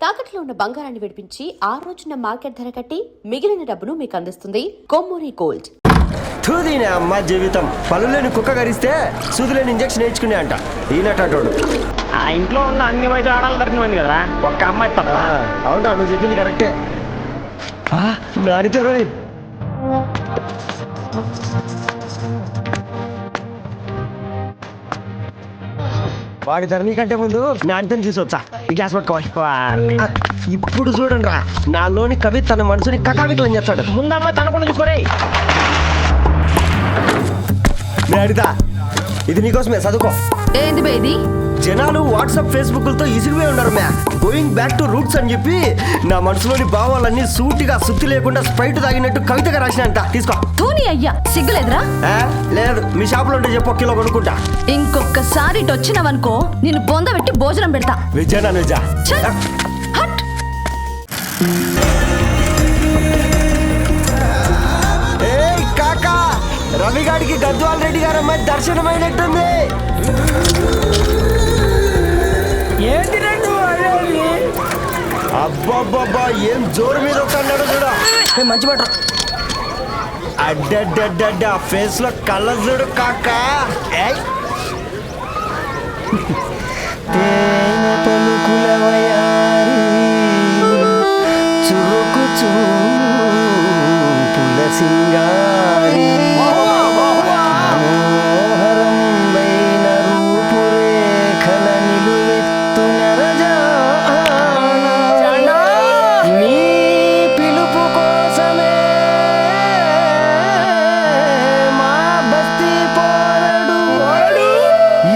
తాకట్లో ఉన్న బంగారాన్ని విడిపించి ఆ రోజున మార్కెట్ ధర కట్టి మిగిలిన డబ్బును మీకు అందిస్తుంది కొమ్మూరి గోల్డ్. తూదీనే అమ్మ జీవితం. పలులేని కుక్క గరిస్తే సూదులేని ఇంజక్షన్ వేయించుకునే అంట ఈనటోడు. ఆ ఇంట్లో ఉన్న అన్ని వయసు ఆడాలి దొరికినది కదా, ఒక్క అమ్మాయి తప్ప. అవునా, నువ్వు చెప్పింది కరెక్టే. నానితో వాడి ధరణి కంటే ముందు నానితో చూసొచ్చా ఈ గ్లాస్ పట్టుకోవాలి. ఇప్పుడు చూడండి రా, నాలోని కవి తన మనసుని కకావికలని చేస్తాడు. ముందమ్మ తనకుండా చూసుకోరే. అడితా ఇది నీకోసమే, చదువుకో. ఏంది బేది? జనాలు వాట్సాప్ ఫేస్బుక్లతో ఇసిరిపోయి ఉన్నారు మ్యా. గోయింగ్ బ్యాక్ టు రూట్స్ అని చెప్పి నా మనసులోని భావాలన్నీ సూటిగా సుత్తి లేకుండా స్ప్రైట్ తాగినట్టు కవితగా రాసినంట. తీసుకో. ధోని అయ్యా సిగ్గులేదురా? లేదు, మీ షాప్ లో ఉంటే చెప్పు, కిలో కొనుక్కుంటా. ఇంకొకసారి ఇటు వచ్చినావనుకో నిన్ను బొందబెట్టి భోజనం పెడతా. విజయనా నిజా. ఏయ్ కాకా, రవిగాడికి గద్వాల్ రెడ్డి గారు అమ్మాయి దర్శనమైనట్టుంది. ఏంటి రెండు అబ్బాబ్బాబ్బా, ఏం జోరు మీద అన్నాడు చూడ. మంచి మాట. అడ్డడ్డడ్డ ఫేస్ లో కళ్ళ చూడు కాకా. పలుకుల వయారి చురుకు చూపుల సింగారి మనోహరమైన రూపురేఖల నిలువెత్తు నరజాన నీ పిలుపు కోసమే మా బస్తీ పోరడు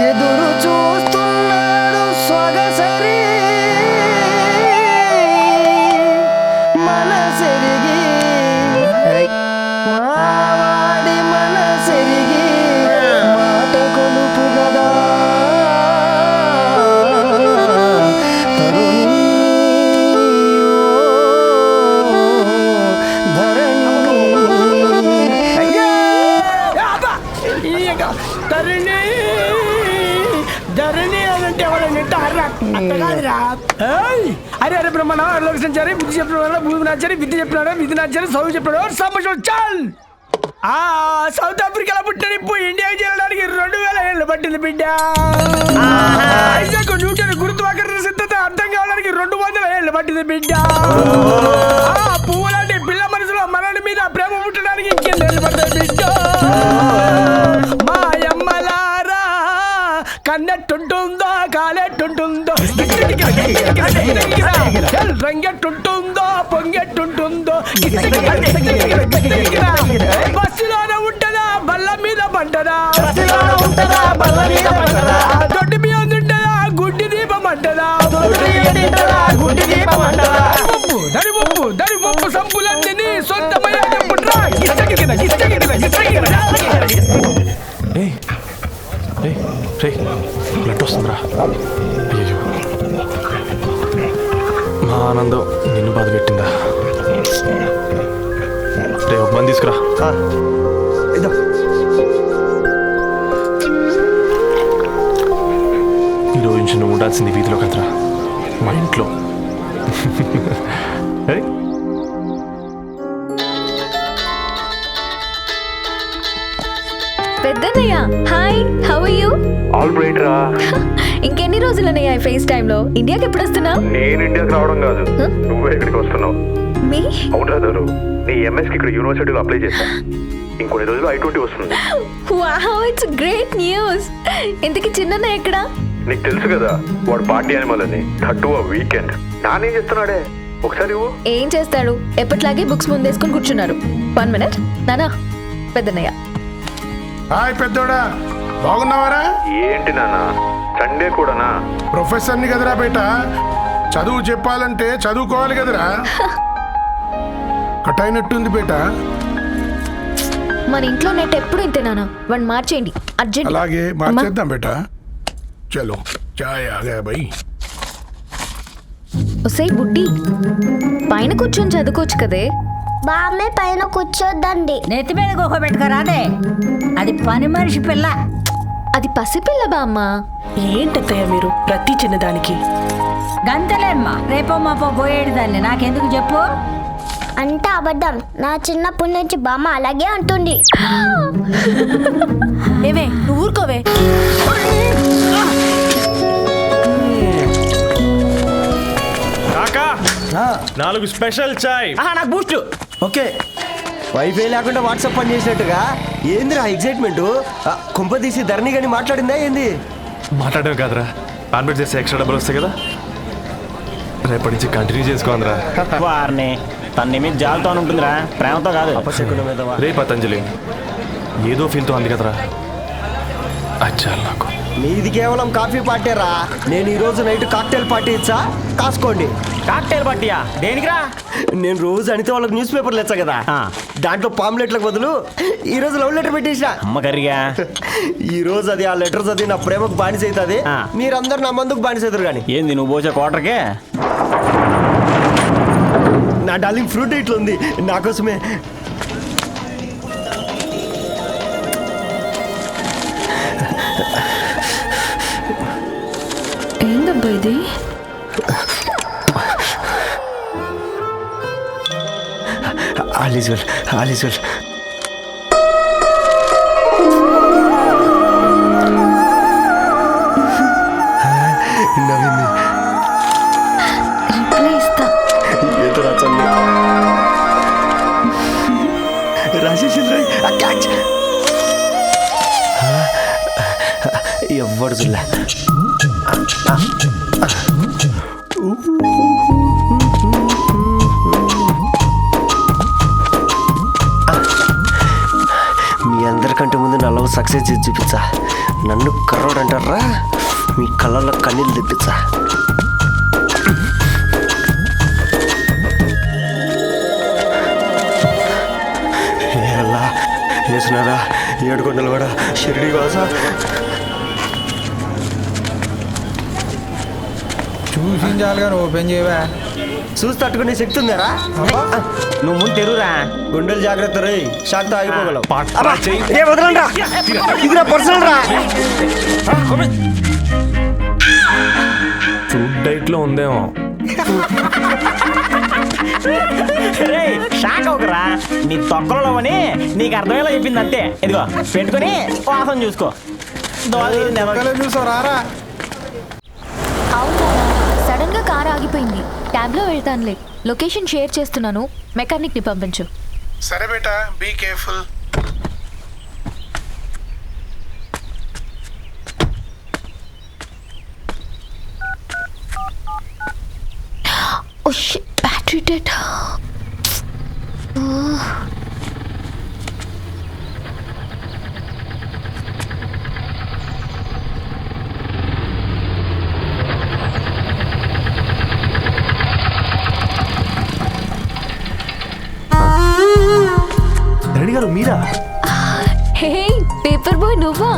ఎదురు చూస్తున్నాడు స్వగసరి మనసెరిగి మావాడి మనసెరిగి మాట కొలుపు గదా తరుణి ధరణి. ధరణి ధరణి అనంటే ఎవరంటే కాదురా. అరే అరే బ్రహ్మణ ఆలోచించారు, బుద్ధి చెప్పిన భూమి నాచారు, విద్య చెప్పినాడు, విధి నాచారు, చదువు చెప్పినాడు, సంభాషణ చాల్. సౌత్ ఆఫ్రికాలో పుట్టిన ఇప్పుడు ఇండియాకి చేరడానికి 2000 ఏళ్ళు పట్టింది బిడ్డ. ఐజాక్ న్యూటన్ గురుత్వాకర్షణ సిద్ధత అర్థం కావడానికి 200 ఏళ్ళు పట్టింది బిడ్డ. పువ్వు లాంటి పిల్ల మనసులో మనని మీద ప్రేమ పుట్టడానికి ఇంకేళ్ళు పడుతుంది బిడ్డ. మాయమ్మలారా కన్నెట్టుంటుందో కాలెట్టుంటుందో రంగెట్టుంటుందో పొంగెట్టుంటుందో బస్సులోనే ఉంటదా బల్ల మీద పంటదా, దొడ్డి మీద ఉంటుందా గుడ్డి దీపం అంటదా, దరి పప్పు సంపులన్నీ సొంతమైన బ్లడ్ వస్తుందిరా. అయ్యో, మా ఆనందం నిన్ను బాధ పెట్టిందా? రే ఒక మంది తీసుకురా. ఈరోజు నుంచి నువ్వు ఉండాల్సింది వీధిలో కదరా, మా ఇంట్లో. పెద్దన్నయ్య hi, how are you? All right రా. ఇంకెన్ని రోజులన్నయ్య ఫేస్ టైమ్ లో? ఇండియాకి ఎప్పుడు వస్తున్నావు? నేను ఇండియాకి రావడం కాదు, నువ్వే ఇక్కడికి వస్తున్నావు. మీ అవునా దరు, నీ ఎంఎస్కి ఇక్కడ యూనివర్సిటీలో అప్లై చేశా. ఇంకొన్ని రోజులు I-20 వస్తుంది. Wow, it's great news. ఇంతకీ చిన్నన్నయ్య ఎక్కడ? నీకు తెలుసు కదా వాడు పార్టీ అనిమల్ అని. థర్టూ వీకెండ్ నానేం చేస్తున్నాడే, ఒకసారి ఏం చేస్తాడు, ఎప్పట్లాగే బుక్స్ ముందేసుకొని కూర్చున్నారు. 1 మినిట్ నానా. పెద్దన్నయ్య హాయ్ పెద్దోడా, బాగున్నావారా? ఏంటి నాన్న సండే కూడానా? ప్రొఫెసర్ని కదరా బేట, చదువు చెప్పాలంటే చదువుకోవాలి కదరా. కట్ అయినట్టుంది బేట. మన ఇంట్లో నెట్ ఎప్పుడు ఇంతే నానా, వన్ మార్చేయండి అర్జెంట్. అలాగే మార్చేద్దాం బేట. చలో చాయ్ ఆగా బై. ఒసే బుడ్డి, పైన కూర్చొని చదువుకోవచ్చు కదే. బామ్మే పైన కూర్చోద్దండి. నెత్తి మీద గోక పెట్టుకోరాదే, అది పని మనిషి పిల్ల. అది పసిపిల్ల బామ్మ. ఏంటత్తయ్య మీరు ప్రతి చిన్నదానికి? గంతలేమ్మా, రేపో మాపో పోయేడు దాన్ని నాకెందుకు చెప్పు. అంటే అబద్ధం. నా చిన్నప్పటి నుంచి బామ్మ అలాగే అంటుంది. ఏవే నువ్వు ఊరుకోవే. కాకా 4 స్పెషల్ చాయ్. నాకు బూస్ట్. ఓకే వైఫై లేకుండా వాట్సాప్ పని చేసినట్టుగా ఏందిరా ఎగ్జైట్మెంట్? కుంప తీసి ధరణి కానీ మాట్లాడిందా ఏంది? మాట్లాడడం కాదురా, కాన్వర్ట్ చేస్తే ఎక్స్ట్రా డబ్బులు వస్తాయి కదా, రేపటి నుంచి కంటిన్యూ చేసుకోందిరా. వారిని తన మీద జాలతో ఉంటుందిరా, ప్రేమతో కాదు. అపశకునం మీద రే పతంజలి, ఏదో ఫీల్తో అంది కదరా, అచ్చాలి నాకు. నీది కేవలం కాఫీ పార్టీరా. నేను ఈ రోజు నైట్ కాక్టైల్ పార్టీ ఇచ్చా, కాసుకోండి. కాక్టైల్ పార్టీయా? దేనికిరా? నేను రోజు అనితే వాళ్ళకి న్యూస్ పేపర్లు ఇచ్చా కదా, దాంట్లో పాంప్లెట్లకు బదులు ఈ రోజు లవ్ లెటర్ పెట్టేసిన. అమ్మ కర్రీగా. ఈ రోజు అది ఆ లెటర్ చదివి నా ప్రేమకు బానిస అవుతుంది, మీరందరు నా మందుకు బానిస అవుతారు. కానీ ఏంది నువ్వు పోసే క్వార్టర్కే? నా డార్లింగ్ ఫ్రూట్ ఇట్లా ఉంది నా కోసమే. ఏందబ్బా ఇది? All is well, all is well. నవ్వింది. రిప్లై ఇస్తా. ఏదో రాచండి రాజేసింద్ర క్యాచ్. ఎవ్వడు చూడలే. మీ అందరికంటే ముందు నా లవ్ సక్సెస్ చేసి చూపించా. నన్ను కర్రోడు అంటారా, మీ కళ్ళల్లో కన్నీళ్ళు తెప్పించా. ఎలా వేసినారా ఏడుకొండలు కూడా షిరిడి వాస. చూసించాలిగా ఓపెన్ చేయవా? చూసి తట్టుకునే శక్తి ఉందారా? నువ్వు ముందు తెరురా. గుండెలు జాగ్రత్త రే, షాక్ తో ఆగిపోగలవు. పాట్రా చెయ్యి. ఏ వదలండి రా, ఇది నా పర్సనల్ రా. ఫ్రూట్ డైట్ లో ఉందేమో. షాక్ అవుకరా, నీ తొక్కలో అని నీకు అర్థమయ్యేలా చెప్పింది అంతే. ఇదిగో పెట్టుకొని వాసన చూసుకో. చూసారా? అవునా, సడన్ గా కార్ ఆగిపోయింది. క్యాబ్ లో వెళ్తానులే. లొకేషన్ షేర్ చేస్తున్నాను, మెకానిక్ ని పంపించు. సరే బేటా, be careful. Oh shit, battery dead. Reddy గారు మీరా? హే పేపర్ బాయ్, నువ్వా?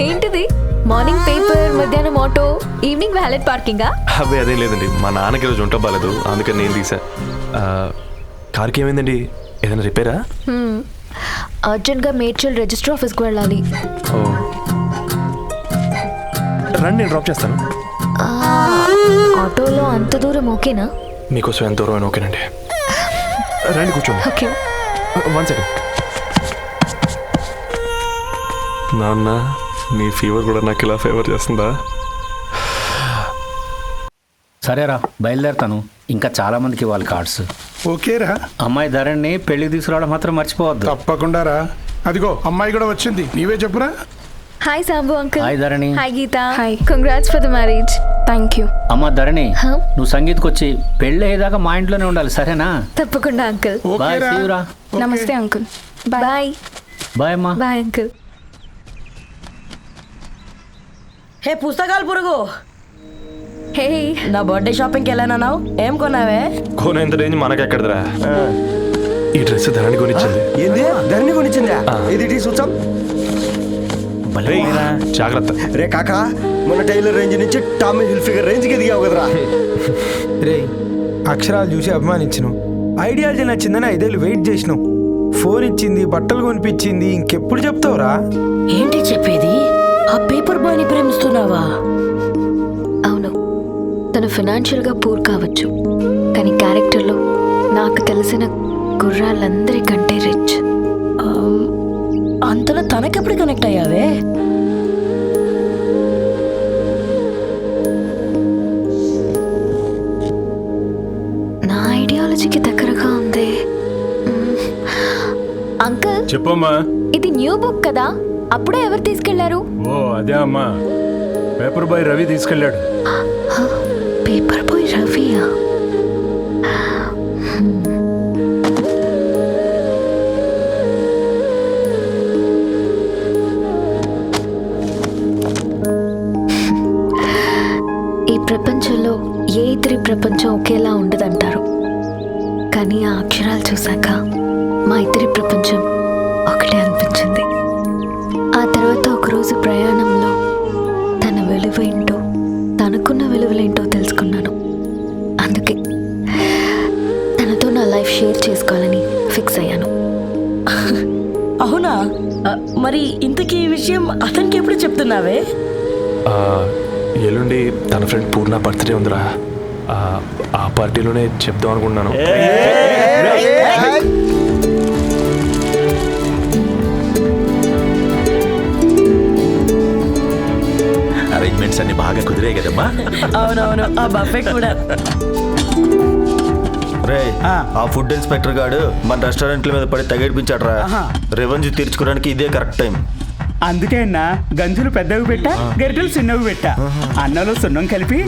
ఏంటిది? మార్నింగ్ పేపర్, మధ్యాహ్నం ఆటో, ఈవినింగ్ వ్యాలెట్ పార్కింగా? అదే అదేం లేదండి, మా నాన్నకి రోజు ఉంట బాగాలేదు, అందుకని నేను తీసా. కార్కి ఏమైందండి? ఏదైనా రిపేరా? అర్జెంట్గా మేడ్చల్ రిజిస్టర్ ఆఫీస్కి వెళ్ళాలి. ఓ రండి, నేను డ్రాప్ చేస్తాను. ఆటోలో అంత దూరం ఓకేనా? మీకోసం ఎంత దూరం అయినా ఓకేనండి. రండి కూర్చోండి. ఓకే. 1 సెకండ్. నాన్న, నీ ఫీవర్ కూడా నాకు ఇలా ఫేవర్ చేస్తుందా? సరేరా, బయలుదేరుతాను. ఇంకా చాలా మందికి ఇవ్వాలి కార్డ్స్. ఓకేరా. అమ్మాయి ధరణి పెళ్లికి తీసుకురావడం మాత్రం మర్చిపోవద్దు. తప్పకుండా రా. అదిగో అమ్మాయి కూడా వచ్చింది, నీవే చెప్పురా. Hi Sambu uncle. Hi Dharani. Hi Geetha. Hi. Congrats for the marriage. Thank you. అమ్మ ధరణి, నువ్వు సంగీత్కి వచ్చి పెళ్ళి అయ్యేదాకా మా ఇంట్లోనే ఉండాలి, సరేనా? తప్పకుండా అంకుల్. బాయ్. సీవురా. నమస్తే అంకుల్. బాయ్. బాయ్ అమ్మా. Bye uncle. హే పుస్తకాలు పురుగు, హే నా బర్త్డే షాపింగ్కి వెళ్ళానన్నావు, ఏం కొన్నావే? కోనేంత రేంజ్ మనకెక్కడదిరా? ఈ డ్రెస్ ధరణి కొనిచ్చింది. ఏంది ధరణి కొనిచ్చిందా? ఇది చూచాం. జాగ్రత్త రే కాకా, మన టైలర్ రేంజ్ నుంచి టామీ హిల్ఫిగర్ రేంజ్కి ఎదిగావు కదరా. రే, అక్షరాలు చూసి అభిమానించను, ఐడియాలజీ నచ్చిందని 5 ఏళ్ళు వెయిట్ చేసినావు. ఫోన్ ఇచ్చింది, బట్టలు కొనిపించింది, ఇంకెప్పుడు చెప్తావురా? ఏంటి చెప్పేది? ఆ పేపర్ బాయ్ని ప్రేమిస్తున్నావా? అవును, తను ఫినాన్షియల్గా పూర్ కావచ్చు, కానీ క్యారెక్టర్లో నాకు తెలిసిన గుర్రాలందరికంటే రిచ్. అంతలో తనకెప్పుడు కనెక్ట్ అయ్యావే? నా ఐడియాలజీకి దగ్గరగా ఉంది. అంకుల్, చెప్పమ్మా. ఇది న్యూ బుక్ కదా, అప్పుడే ఎవరు తీసుకెళ్లారు? ఓ అదే అమ్మా, పేపర్ బాయ్ రవి తీసుకెళ్ళాడు. పేపర్ బాయ్ రవియా? ఈ ప్రపంచంలో ఏ ఇద్దరి ప్రపంచం ఒకేలా ఉండదంటారు, కానీ ఆ అక్షరాలు చూశాక మా ఇద్దరి ప్రపంచం ఒకటే అనిపించింది. ఆ తర్వాత ఒకరోజు ప్రయాణంలో తన విలువేంటో, తనకున్న విలువలేంటో తెలుసుకున్నాను. అందుకే తనతో నా లైఫ్ షేర్ చేసుకోవాలని ఫిక్స్ అయ్యాను. అవునా? మరి ఇంతకీ ఈ విషయం అతనికి ఎప్పుడు చెప్తున్నావే? ఎల్లుండి తన ఫ్రెండ్ పూర్ణ బర్త్డే ఉందిరా, ఆ పార్టీలోనే చెప్దాం అనుకుంటున్నాను. అరేంజ్మెంట్స్ అన్ని బాగా కుదిరే కదమ్మా. అవునవును, ఆ బఫే కూడా. రే, ఆ ఫుడ్ ఇన్స్పెక్టర్ గాడు మన రెస్టారెంట్ల మీద పడి తగేడిపించాడు రా. రెవెన్యూ తీర్చుకోవడానికి ఇదే కరెక్ట్ టైం. అందుకే అన్న గంజులు పెద్దవి పెట్టా, గరిటెలు చిన్నవి పెట్టా, అన్నంలో సున్నం కలిపి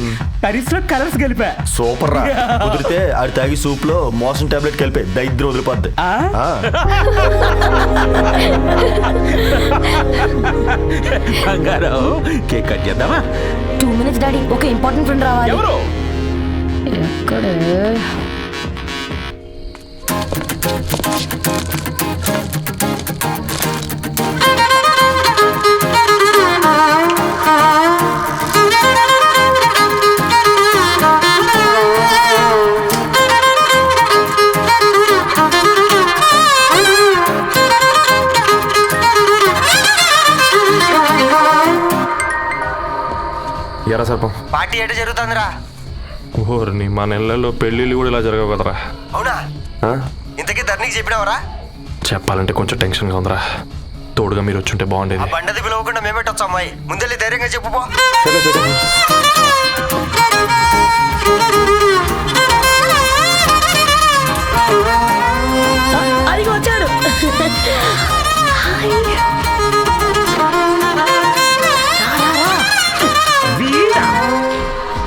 కర్రీస్ లో కలర్స్ కలిపా. సూపర్ రా. కుదిరితే ఆడి తాగి సూప్ లో మోషన్ టాబ్లెట్ కలిపి దరిద్రం వదిలిపోద్ది. బంగారం, కేక్ కట్ చేద్దామా? 2 minutes డాడీ, ఒక ఇంపార్టెంట్ ఫ్రెండ్ రావాలి. ఎవరు? ఎక్కడే? ఎరా సర్పం, పార్టీ ఎట జరుగుతుందిరా? ఓర్ని మా నెలల్లో పెళ్ళిళ్ళు కూడా ఇలా జరగవు కదరా. అవునా? ఇంతకీ ధరణికి చెప్పినావరా? చెప్పాలంటే కొంచెం టెన్షన్గా ఉందిరా. తోడుగా మీరు వచ్చుంటే బాగుండేది. బండది పిలవకుండా మేమేటొచ్చా అమ్మాయి? ముందెళ్ళి ధైర్యంగా చెప్పుపో. అది వచ్చాడు.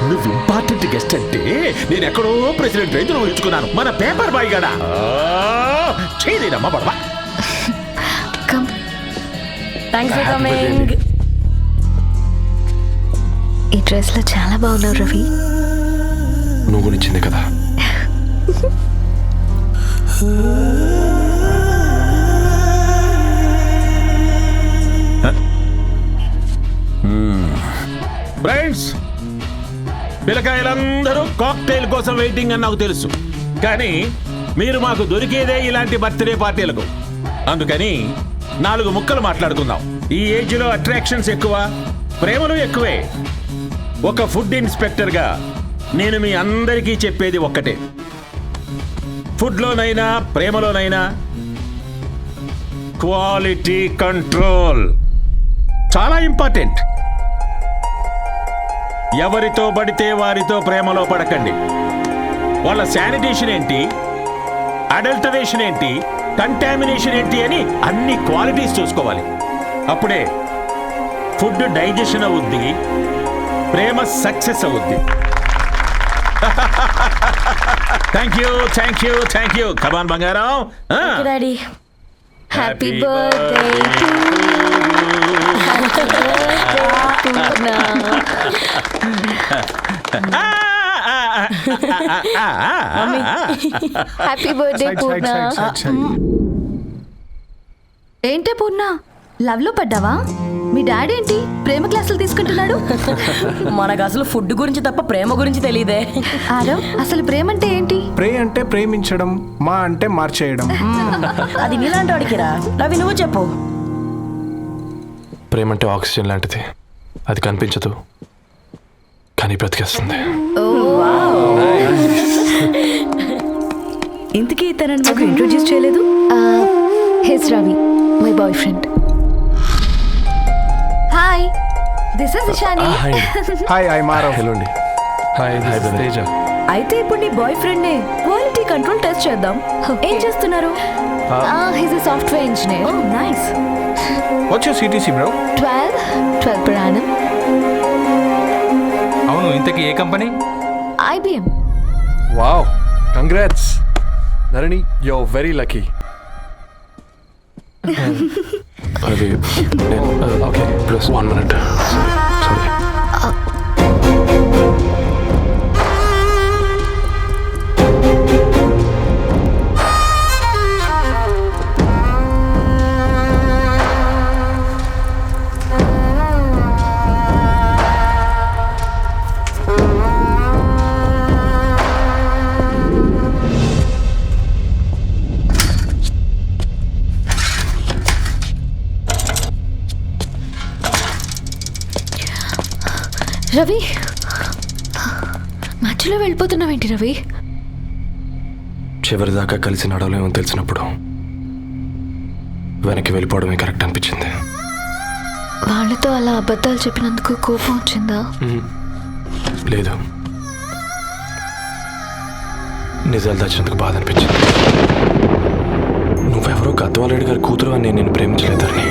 నువ్వు ఇంపార్టెంట్ గెస్ట్ అంటే నేను ఎక్కడో ప్రెసిడెంట్ రైతులు ఊహించుకున్నాను. మన పేపర్ బాయ్ గడా చేయలేదమ్మా బడవా. Thanks for coming. ఈ డ్రెస్ లో చాలా బాగున్నావు రవి. నువ్వు గురించింది కదా. ఫ్రెండ్స్, పిల్లకాయలందరూ కాక్టైల్ కోసం వెయిటింగ్ అని నాకు తెలుసు, కానీ మీరు మాకు దొరికేదే ఇలాంటి బర్త్డే పార్టీలకు. అందుకని 4 ముక్కలు మాట్లాడుకుందాం. ఈ ఏజ్ లో అట్రాక్షన్స్ ఎక్కువ, ప్రేమలు ఎక్కువే. ఒక ఫుడ్ ఇన్స్పెక్టర్గా నేను మీ అందరికీ చెప్పేది ఒక్కటే, ఫుడ్లోనైనా ప్రేమలోనైనా క్వాలిటీ కంట్రోల్ చాలా ఇంపార్టెంట్. ఎవరితో పడితే వారితో ప్రేమలో పడకండి. వాళ్ళ శానిటేషన్ ఏంటి, అడల్టరేషన్ ఏంటి, కంటామినేషన్ ఏంటి అని అన్ని క్వాలిటీస్ చూసుకోవాలి. అప్పుడే ఫుడ్ డైజెషన్ అవుద్ది, ప్రేమ సక్సెస్ అవుద్ది. Thank you, thank you, thank you. Come on బంగారం. Daddy, happy birthday to happy birthday Purna. ఏంటే పూర్ణ, లవ్ లో పడ్డావా? మీ డాడీ ఏంటి ప్రేమ క్లాసులు తీసుకుంటున్నాడు? మనకు అసలు ఫుడ్ గురించి తప్ప ప్రేమ గురించి తెలియదే. ఆరవ్, అసలు ప్రేమ అంటే ఏంటి? ప్రే అంటే ప్రేమించడం, మా అంటే మార్చేయడం. అది నీలాంటి వాడికిరా. రవి, నువ్వు చెప్పు. ప్రేమ అంటే ఆక్సిజన్ లాంటిది. అది కనిపించదు కానీ బ్రతికేస్తుంది. ఇంతకీ తనని మాకు ఇంట్రొడ్యూస్ చేయలేదు. His Ravi, my boy friend. Hi, this is Ishani. Hi I Maarav. Hello అండి. హాయ్ తేజ. అయితే ఇప్పుడు నీ బాయ్ ఫ్రెండ్ నే క్వాలిటీ కంట్రోల్ టెస్ట్ చేద్దాం. ఏం చేస్తున్నారు? His a software engineer. Oh nice. What's your CTC bro? 12 per annum. అవును, ఇంతకీ ఏ company? IBM. Wow, congrats Dharani, you are very lucky. అది okay plus 1 minute. Sorry. Ravi, మధ్యలో వెళ్ళిపోతున్నావేంటి రవి? చివరిదాకా కలిసి నడవలేమో తెలిసినప్పుడు వెనక్కి వెళ్ళిపోవడమే కరెక్ట్ అనిపించింది. వాళ్ళతో అలా అబద్ధాలు చెప్పినందుకు కోపం వచ్చిందా? లేదు, నిజాలు దాచినందుకు బాధ అనిపించింది. నువ్వెవరో గద్వాలరెడ్డి గారి కూతురు అని నేను ప్రేమించలేదని.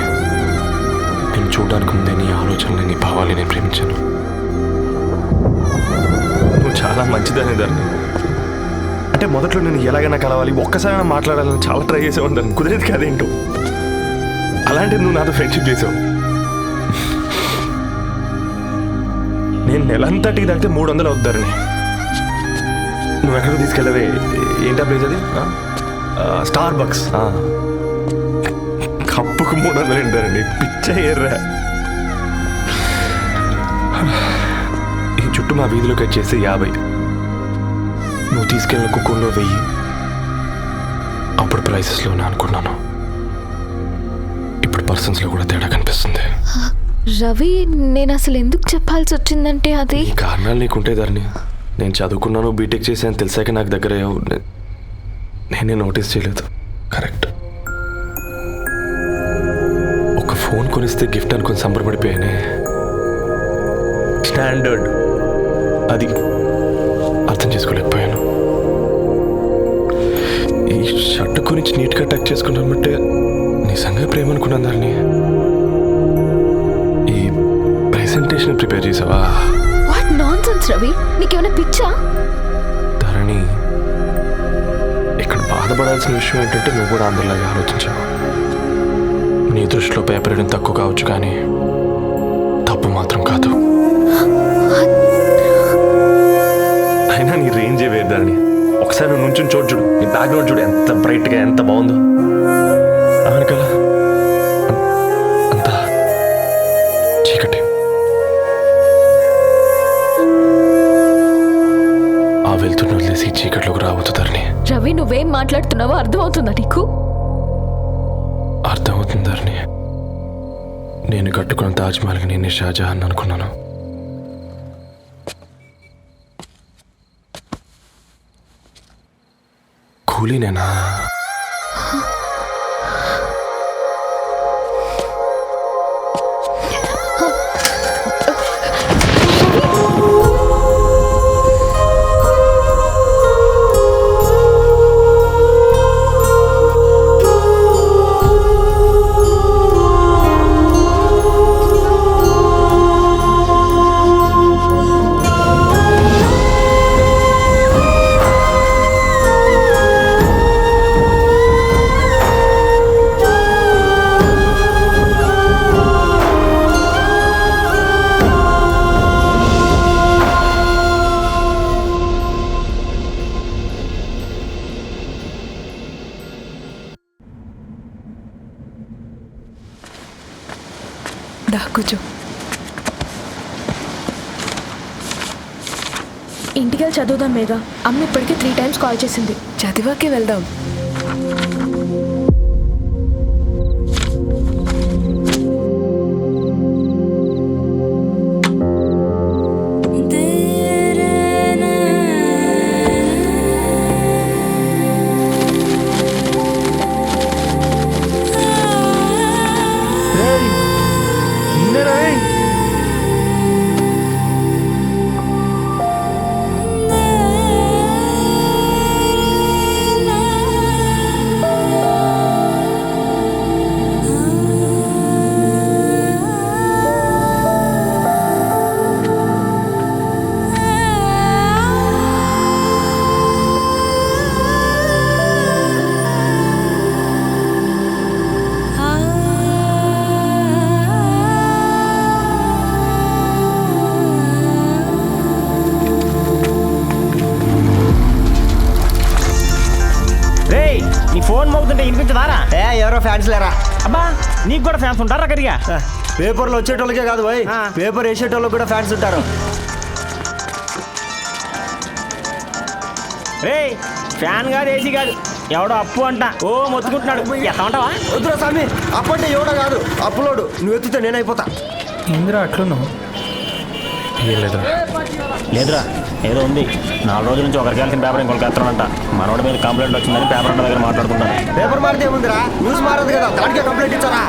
నేను చూడడానికి ముందే నీ ఆలోచనలు, నీ భావాలు నేను ప్రేమించాను. నువ్వు చాలా మంచిదని ధరణి. అంటే మొదట్లో నేను ఎలాగైనా కలవాలి, ఒక్కసారైనా మాట్లాడాలని చాలా ట్రై చేసేవాడిని ధరణి. కుదిరేది కాదేంటో. అలాంటిది నువ్వు నాతో ఫ్రెండ్షిప్ చేసావు. నేను నెలంతటికి తాగితే 300 అవుతారని. నువ్వు ఎక్కడికి తీసుకెళ్ళవే? ఏంటా ప్లేస్ అది? Star bucks. కప్పుకు 300 ఏంటారండి, పిచ్చ ఎర్రా. ఈ చుట్టూ మా వీధిలో కట్ చేసి 50. నువ్వు తీసుకెళ్ళిన కుక్కర్లో 1000. అప్పుడు ప్రైసెస్లోనే అనుకున్నాను, ఇప్పుడు పర్సన్స్లో కూడా తేడా కనిపిస్తుంది. రవి, నేను అసలు ఎందుకు చెప్పాల్సి వచ్చిందంటే అది ఈ కారణాలు నీకుంటే ధరణి. నేను చదువుకున్నాను, బీటెక్ చేశాను తెలిసాక నాకు దగ్గర నేనే నోటీస్ చేయలేదు. కరెక్ట్. ఒక ఫోన్ కొనిస్తే గిఫ్ట్ అనుకుని సంబరపడిపోయానే. స్టాండర్డ్ అది అర్థం చేసుకోలేకపోయాను. ఈ షర్ట్ గురించి నీట్గా టచ్ చేసుకున్నామంటే నిజంగా ప్రేమ అనుకున్నాను దాన్ని. ఈ ప్రెజెంటేషన్ ప్రిపేర్ చేసావా? వాట్ నాన్సెన్స్ రవి, నీకేమైనా పిచ్చా? ధరణి, ఇక్కడ బాధపడాల్సిన విషయం ఏంటంటే నువ్వు కూడా అందరిలాగా ఆలోచించావు. నీ దృష్టిలో పేపర్ వేయడం తక్కువ కావచ్చు కానీ తప్పు మాత్రం కాదు. అయినా నీ రేంజే వేరు ధరణి. ఒకసారి నువ్వు నుంచుని చూడు, నీ బ్యాక్గ్రౌండ్ చూడు ఎంత బ్రైట్గా, ఎంత బాగుందో. వెనకాల అంతా చీకటి. ఆ వెళ్తున్న వదిలేసి చీకట్లోకి రావద్దు ధరణి. రవి, నువ్వేం మాట్లాడుతున్నావో అర్థమవుతుందా నీకు? అర్థమవుతుంది ధరణి. నేను కట్టుకున్న తాజ్మహల్కి నేనే షాజహాన్ అనుకున్నాను. కూలీనేనా? కూర్చో. ఇంటికి చదువుదాం మేఘా. అమ్మ ఇప్పటికే 3 times కాల్ చేసింది. చదివాకే వెళ్దాం. నీ ఫోన్ మోగుతుంటే వినిపించదారా? ఎవరో ఫ్యాన్స్ లేరా? అబ్బా నీకు కూడా ఫ్యాన్స్ ఉంటారా కరిగా? పేపర్లో వచ్చేటోళ్ళకే కాదు పోయి, పేపర్ వేసేటోళ్ళకి కూడా ఫ్యాన్స్ ఉంటారు. రే ఫ్యాన్ కాదు, ఏసీ కాదు, ఎవడో అప్పు అంట ఓ మొత్తుకుంటున్నాడు. ఎట్లా ఉంటావా? వద్దురా స్వామి, అప్పంటే ఎవడో కాదు, అప్పులోడు. నువ్వు ఎత్తుతే నేనైపోతా. ఇందిరా అట్లున్నావు? ఏం లేదురా. లేదురా ఏదో ఉంది. 4 రోజుల నుంచి ఒకరికి వెళ్ళిన పేపర్ ఇంకొకరికి ఎత్తానంట. మనోడి మీద కంప్లైంట్ వచ్చిందని పేపర్ అంట దగ్గర మాట్లాడుకుంటాను. పేపర్ మారితే ఏముందిరా, న్యూస్ మారదు కదా, దానికే కంప్లైంట్ ఇచ్చారా?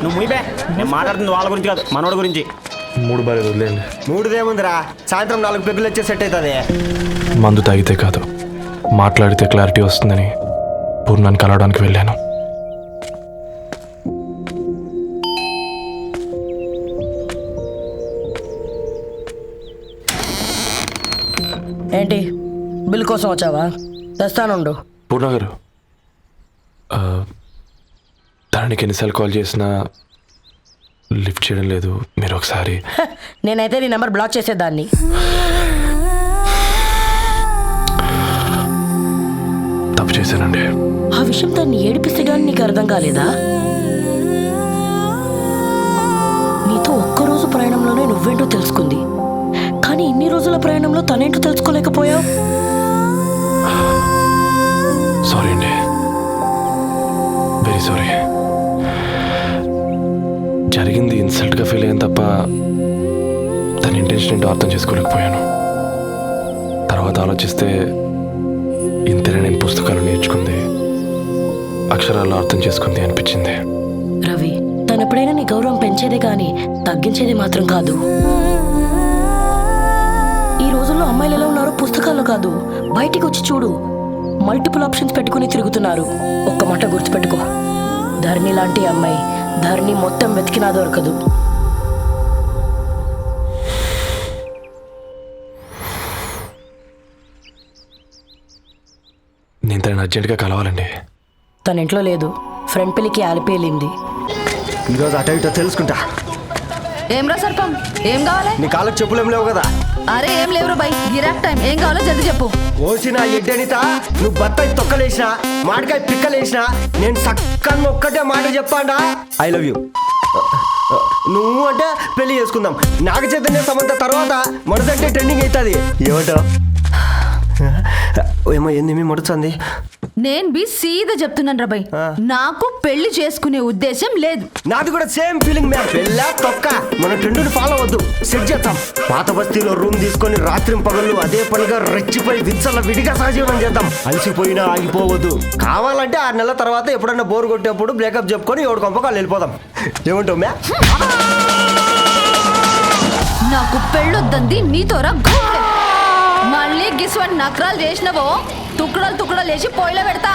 నువ్వు ముయిబే, నేను మాట్లాడుతుంది వాళ్ళ గురించి కాదు, మనోడి గురించి. 3 బాగా వదిలేండి. 3దేముందిరా, సాయంత్రం 4 పెగ్గులు వచ్చే సెట్ అవుతుంది. మందు తాగితే కాదు, మాట్లాడితే క్లారిటీ వస్తుందని పూర్ణాన్ని కలవడానికి వెళ్ళాను. ఏంటి బిల్ కోసం వచ్చావా? తెస్తానుండు. పూర్ణ గారు, దానికి ఎన్నిసార్లు కాల్ చేసినా లిఫ్ట్ చేయడం లేదు. మీరు ఒకసారి నేనైతే నీ నెంబర్ బ్లాక్ చేసేదాన్ని. తప్పు చేశానండి. ఆ విషయం దాన్ని ఏడిపిస్తే కానీ నీకు అర్థం కాలేదా? నీతో ఒక్కరోజు ప్రయాణంలోనే నువ్వేంటో తెలుసుకుంది, కానీ ఇన్ని రోజుల ప్రయాణంలో తనేంటో తెలుసుకోలేకపోయావు. సారీ అండి, వెరీ సారీ. జరిగింది ఇన్సల్ట్గా ఫీల్ అయ్యాను తప్ప తన ఇంటెన్షన్ ఏంటో అర్థం చేసుకోలేకపోయాను. తర్వాత ఆలోచిస్తే ఇంతనే నేను పుస్తకాలు నేర్చుకుంది, అక్షరాల్లో అర్థం చేసుకుంది అనిపించింది. రవి, తను ఎప్పుడైనా నీ గౌరవం పెంచేదే కానీ తగ్గించేది మాత్రం కాదు. ఈ రోజుల్లో అమ్మాయిలు ఎలా ఉన్నారో పుస్తకాల్లో కాదు, బయటికి వచ్చి చూడు. మల్టిపుల్ ఆప్షన్స్ పెట్టుకుని తిరుగుతున్నారు. ఒక్క మాట గుర్తుపెట్టుకో, ధరణి లాంటి అమ్మాయి ధరణి మొత్తం వెతికినా దొరకదు. నేను తనని అర్జెంటుగా కలవాలండి. తన ఇంట్లో లేదు, ఫ్రెండ్ పెళ్ళికి ఆలిపేలింది. ఈరోజు అటో ఇటో తెలుసుకుంటా. ఏం రా సర్పం, ఏం కావాలి? నీ కాళ్ళకి చెప్పులేం లేవు కదా? అరే ఏం లేవురా బై, గిరాక్ టైం. ఏం కావాలో జల్దీ చెప్పు. ఓసిన ఎడ్డనిత, నువ్వు బత్తాయి తొక్కలేసినా మామిడికాయ పిక్కలేసినా నేను సక్కని ఒక్కటే మాట చెప్పాడా, ఐ లవ్ యూ. నువ్వు అంటే పెళ్లి చేసుకుందాం. నాగ చైతన్య సమంత తర్వాత మనదంటే ట్రెండింగ్ అవుతుంది. ఏమంటావు? ఏమో ఏంది మీ మొడుతుంది? నేను బి సీదా చెప్తున్నాను రా బై, నాకు పెళ్లి చేసుకునే ఉద్దేశం లేదు. నాది కూడా సేమ్ ఫీలింగ్ మ్యామ్. పెళ్ళా తొక్క, మన ట్రెండ్ని ఫాలో అవద్దు, సెట్ చేద్దాం. పాత బస్తీలో రూమ్ తీసుకొని రాత్రి పగళ్ళు అదే పనిగా రెచ్చిపోయి విచ్చల విడిగా సహజీవనం చేద్దాం. అలసిపోయినా ఆగిపోవద్దు. కావాలంటే 6 నెలల తర్వాత ఎప్పుడన్నా బోర్ కొట్టేప్పుడు బ్రేకప్ చెప్పుకొని ఎవడు కొంపకాలు వెళ్ళిపోదాం. ఏమంటావు మ్యా? నాకు పెళ్ళొద్దంది నీతోరా. మళ్ళీ గిస్వాడి నకరాలు చేసినవో తుక్కడలు తుక్కడలు వేసి పొయ్యిలో పెడతా.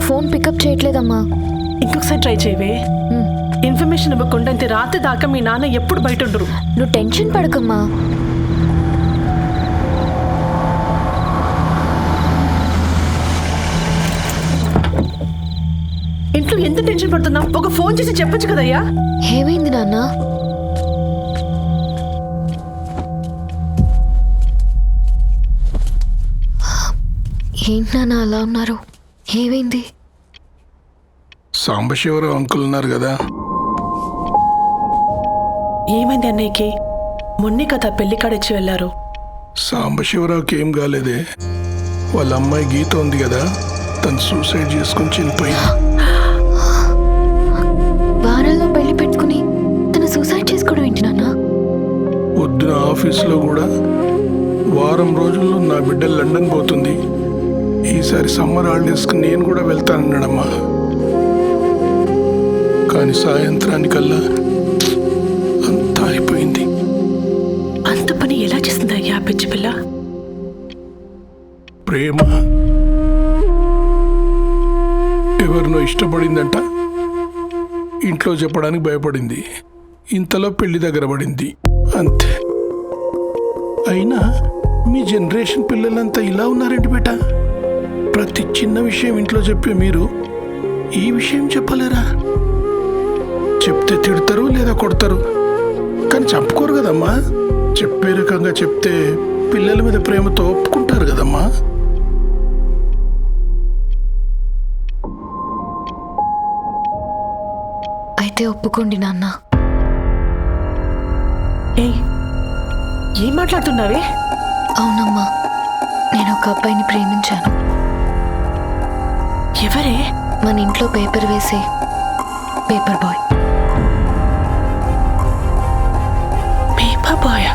ఫోన్ పికప్ చేయట్లేదమ్మా. ఇంకొకసారి ట్రై చేయవే. ఇన్ఫర్మేషన్ ఇవ్వకుండా ఇంత రాత్రి దాకా మీ నాన్న ఎప్పుడు బయట ఉండరు. నువ్వు టెన్షన్ పడకమ్మా. ఇంట్లో ఎంత టెన్షన్ పడుతున్నావు? ఒక ఫోన్ చేసి చెప్పొచ్చు కదయ్యా. ఏమైంది నాన్న? ఏంటి నాన్న అలా ఉన్నారు? ఏమైంది? సాంబశివరావు అంకుల్ ఉన్నారు కదా, ఏమైంది అన్నయ్యకి? మొన్నే కదా పెళ్లి కాడొచ్చి వెళ్ళారు. సాంబశివరావుకి ఏం కాలేదే. వాళ్ళ అమ్మాయి గీత ఉంది కదా, తను సూసైడ్ చేసుకుని చనిపోయింది. వారాల్లో పెళ్లి పెట్టుకుని తను సూసైడ్ చేసుకోవడం ఏంటి నాన్న? పొద్దున ఆఫీస్లో కూడా వారం రోజుల్లో నా బిడ్డ లండన్ పోతుంది, ఈసారి సమ్మర్ హాలిడేస్కి నేను కూడా వెళ్తానన్నాడమ్మా. కానీ సాయంత్రానికల్లా అంతా అయిపోయింది. అంత పని ఎలా చేస్తుంది అయ్యా పిచ్చి పిల్ల? ప్రేమ ఎవరినో ఇష్టపడిందంట, ఇంట్లో చెప్పడానికి భయపడింది. ఇంతలో పెళ్లి దగ్గర పడింది, అంతే. అయినా మీ జనరేషన్ పిల్లలంతా ఇలా ఉన్నారండి బేట. ప్రతి చిన్న విషయం ఇంట్లో చెప్పే మీరు ఈ విషయం చెప్పలేరా? చెప్తే తిడతారు లేదా కొడతారు, కానీ చంపుకోరు కదమ్మా. చెప్పే రకంగా చెప్తే పిల్లల మీద ప్రేమతో ఒప్పుకుంటారు కదమ్మా. అయితే ఒప్పుకోండి నాన్న. ఏం మాట్లాడుతున్నావే? అవునమ్మా, నేను ఒక అబ్బాయిని ప్రేమించాను. ఎవరే? మన ఇంట్లో పేపర్ వేసే పేపర్ బాయ్. పేపర్ బాయ్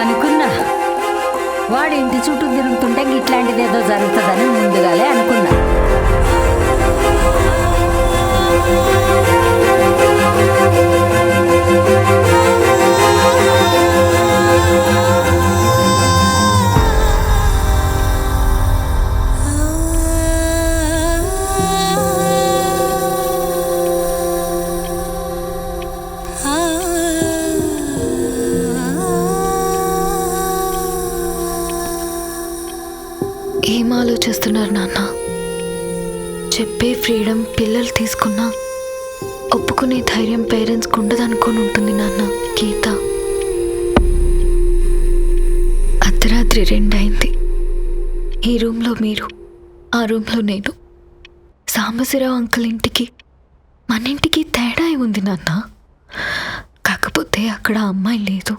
అనుకున్నా వాడి ఇంటి చుట్టూ తిరుగుతుంటే ఇట్లాంటిది ఏదో జరుగుతుందని ముందుగానే అనుకున్నా. ఏం ఆలోచిస్తున్నారు నాన్న? చెప్పే ఫ్రీడమ్ పిల్లలు తీసుకున్నా ఒప్పుకునే ధైర్యం పేరెంట్స్కి ఉండదనుకొని ఉంటుంది నాన్న. గీత, అర్ధరాత్రి 2 అయింది. ఈ రూమ్లో మీరు, ఆ రూమ్లో నేను. సాంబశివరావు అంకుల్ ఇంటికి మన ఇంటికి తేడా ఉంది నాన్న. కాకపోతే అక్కడ అమ్మాయి లేదు,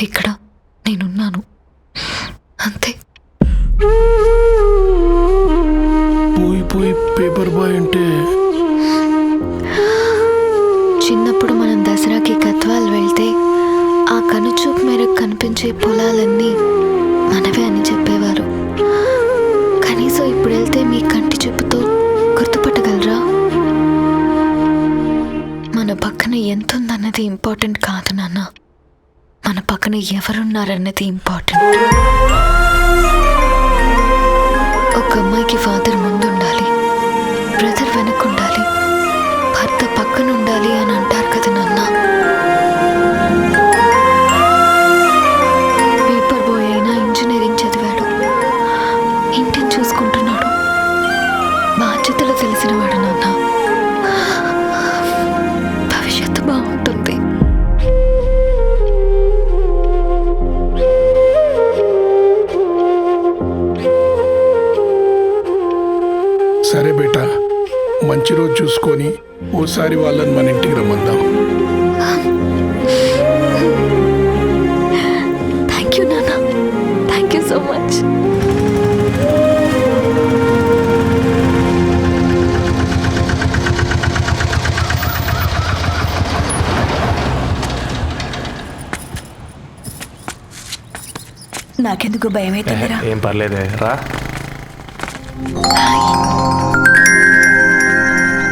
ఇక్కడ నేనున్నాను, అంతే. పోయి పేపర్ బాయ్ అంటే చిన్నప్పుడు మనం దసరాకి గద్వాల్ వెళ్తే ఆ కనుచూపు మేరకు కనిపించే పొలాలన్నీ మనవే అని చెప్పేవారు. కనీసం ఇప్పుడు వెళ్తే మీ కంటి చూపుతో గుర్తుపట్టగలరా? మన పక్కన ఎంత ఉందన్నది ఇంపార్టెంట్ కాదు నాన్న, మన పక్కన ఎవరున్నారన్నది ఇంపార్టెంట్. ఒక అమ్మాయికి ఫాదర్ ముందుండాలి, బ్రదర్ వెనకుండాలి, భర్త పక్కన ఉండాలి అని అంటారు కదా నాన్న. పేపర్ బాయ్ అయినా ఇంజనీరింగ్ చదివాడు, ఇంటిని చూసుకుంటున్నాడు, బాధ్యతలు తెలిసినవాడు నాన్న. భవిష్యత్తు బాగుంటుంది. సరే బేటా, మంచి రోజు చూసుకొని ఓసారి వాళ్ళని మన ఇంటికి రమ్మందాం. థ్యాంక్ యూ నాన్న, థ్యాంక్ యూ సో మచ్. నాకెందుకు భయం అవుతుందిరా. ఏం పర్లేదే, రా.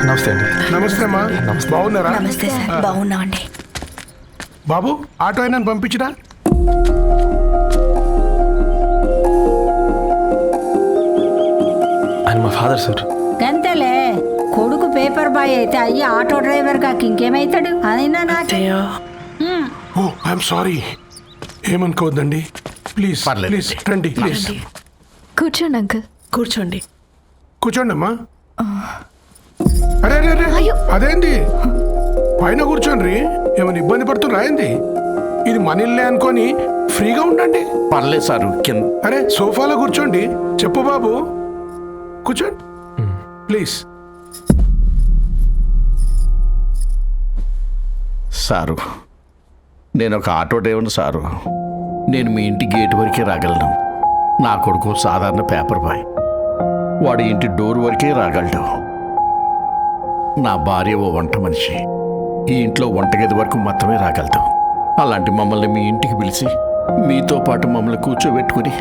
నమస్తే అండి. నమస్తే అమ్మా. బాగున్నారా? నమస్తే సార్, బాగున్నామండి. బాబు, ఆటో అయినా పంపించినా? ఆయన మా ఫాదర్ సార్. గంతేలే, కొడుకు పేపర్ బాయ్ అయితే అయ్యి ఆటో డ్రైవర్ కాక ఇంకేమైతాడు? అయినా నాకు ఓ, ఐఎమ్ సారీ. ఏమనుకోవద్దండి, ప్లీజ్ ప్లీజ్ రండి, ప్లీజ్ కూర్చోండి అంకుల్. కూర్చోండి. కూర్చోండి అమ్మా. అరే అరే అరే, అదేంటి పైన కూర్చోండి? ఏమైనా ఇబ్బంది పడుతున్నా ఏంది? ఇది మన ఇల్లే అనుకొని ఫ్రీగా ఉండండి. పర్లేదు సారు, కింద. అరే సోఫాలో కూర్చోండి. చెప్పు బాబు, కూర్చోండి ప్లీజ్. సారు, నేను ఒక ఆటో డ్రైవర్ని సారు. నేను మీ ఇంటి గేట్ వరకే రాగలను. నా కొడుకు సాధారణ పేపర్ బాయ్, వాడి ఇంటి డోర్ వరకే రాగలడు. నా భార్య ఓ వంట మనిషి, ఈ ఇంట్లో వంటగది వరకు మాత్రమే రాగలదు. అలాంటి మమ్మల్ని మీ ఇంటికి పిలిచి మీతో పాటు మమ్మల్ని కూర్చోబెట్టుకుని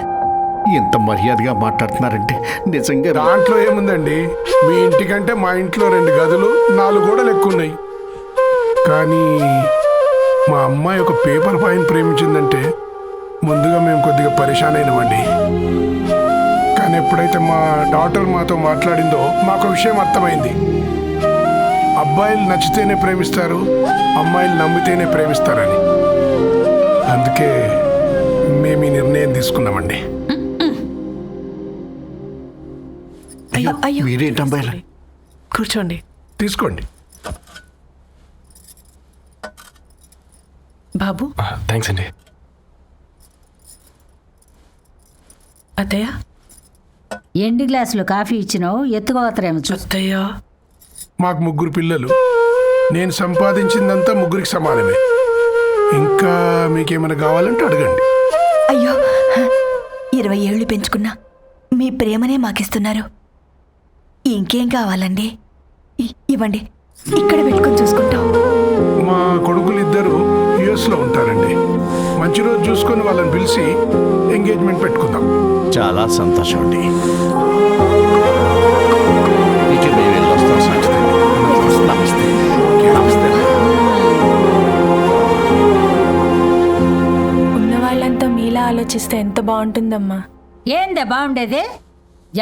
ఎంత మర్యాదగా మాట్లాడుతున్నారంటే నిజంగా. దాంట్లో ఏముందండి, మీ ఇంటికంటే మా ఇంట్లో 2 గదులు 4 గోడలు ఎక్కువ ఉన్నాయి. కానీ మా అమ్మాయి ఒక పేపర్ బాయ్ని ప్రేమించిందంటే ముందుగా మేము కొద్దిగా పరేషాన్ అయినామండి. కానీ ఎప్పుడైతే మా డాటర్ మాతో మాట్లాడిందో మాకు విషయం అర్థమైంది. అబ్బాయిలు నచ్చితేనే ప్రేమిస్తారు, అమ్మాయిలు నమ్మితేనే ప్రేమిస్తారని. అందుకే మేము ఈ నిర్ణయం తీసుకున్నామండి. మీరేంటి అబ్బాయిలు? కూర్చోండి. తీసుకోండి. బాబు థ్యాంక్స్ అండి. అత్తయ్య ఎండి గ్లాసులో కాఫీ ఇచ్చినావు ఎత్తుకోవతరేమో అత్తయ్య మాకు 3 పిల్లలు. నేను సంపాదించిందంతా 3కి సమానమే. ఇంకా మీకేమైనా కావాలంటే అడగండి. అయ్యో 20 ఏళ్ళు పెంచుకున్నా మీ ప్రేమనే మాకిస్తున్నారు. ఇంకేం కావాలండి? ఇవ్వండి, ఇక్కడ పెట్టుకొని చూసుకుంటాం. మా కొడుకులు ఇద్దరు యుఎస్లో ఉంటారండి. మంచి రోజు చూసుకొని వాళ్ళని పిలిచి ఎంగేజ్మెంట్ పెట్టుకుందాం. చాలా సంతోషం అండి. ఉన్న వాళ్ళంతా మీలా ఆలోచిస్తే ఎంత బాగుంటుందమ్మా. ఏందే బాగుండేది?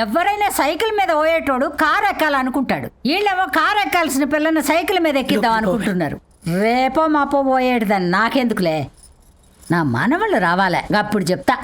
ఎవరైనా సైకిల్ మీద పోయేటోడు కారు ఎక్కాలనుకుంటాడు. వీళ్ళేమో కారు ఎక్కాల్సిన పిల్లని సైకిల్ మీద ఎక్కిద్దాం అనుకుంటున్నారు. రేపో మాపో పోయేటిదని నాకెందుకులే, నా మనవాళ్ళు రావాలే అప్పుడు చెప్తా.